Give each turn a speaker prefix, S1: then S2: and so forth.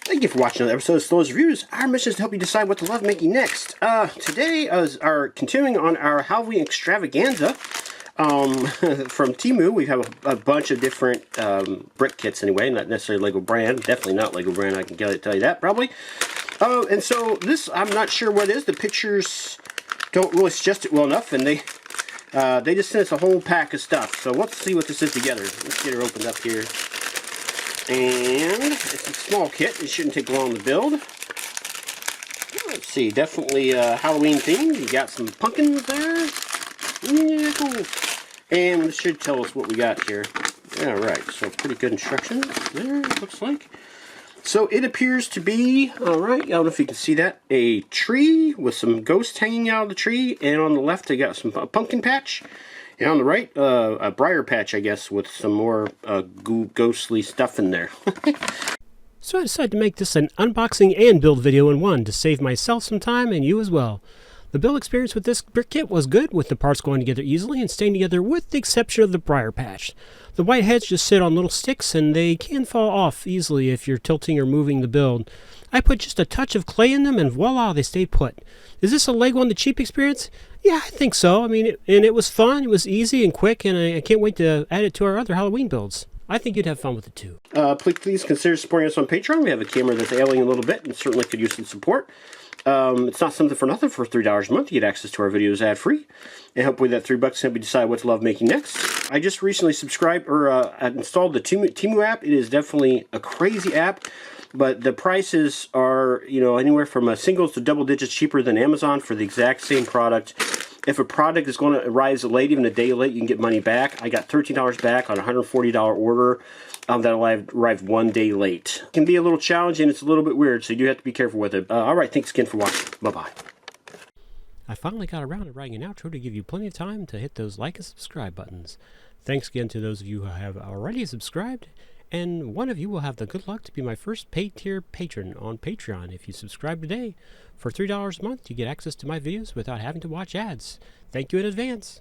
S1: Thank you for watching another episode of Slow's Reviews. Our mission is to help you decide what to love making next. Today is our continuing on our Halloween extravaganza. From Temu, we have a bunch of different brick kits anyway, not necessarily Lego brand, definitely not Lego brand, I can tell you that probably. And so this, I'm not sure what it is. The pictures don't really suggest it well enough, and they just sent us a whole pack of stuff. So let's see what this is together. Let's get her opened up here. And it's a small kit. It shouldn't take long to build. Let's see, definitely Halloween themed. You got some pumpkins there. Yeah, cool. And this should tell us what we got here. Alright, so pretty good instructions there, it looks like. So it appears to be, alright, I don't know if you can see that, a tree with some ghosts hanging out of the tree. And on the left, they got some pumpkin patch. And on the right, a briar patch, I guess, with some more ghostly stuff in there.
S2: So I decided to make this an unboxing and build video in one to save myself some time and you as well. The build experience with this brick kit was good, with the parts going together easily and staying together with the exception of the briar patch. The white heads just sit on little sticks and they can fall off easily if you're tilting or moving the build. I put just a touch of clay in them and voila, they stay put. Is this a Lego on the cheap experience? Yeah, I think so. I mean, it was fun, it was easy and quick, and I can't wait to add it to our other Halloween builds. I think you'd have fun with it too.
S1: Please consider supporting us on Patreon. We have a camera that's ailing a little bit and certainly could use some support. It's not something for nothing. For $3 a month, you get access to our videos ad-free. And hopefully that $3 can help you decide what to love making next. I just recently subscribed or installed the Temu app. It is definitely a crazy app. But the prices are, you know, anywhere from singles to double digits cheaper than Amazon for the exact same product. If a product is going to arrive late, even a day late, you can get money back. I got $13 back on a $140 order that arrived 1 day late. It can be a little challenging. It's a little bit weird, so you do have to be careful with it. All right, thanks again for watching. Bye-bye.
S2: I finally got around to writing an outro to give you plenty of time to hit those like and subscribe buttons. Thanks again to those of you who have already subscribed. And one of you will have the good luck to be my first paid tier patron on Patreon if you subscribe today. For $3 a month, you get access to my videos without having to watch ads. Thank you in advance.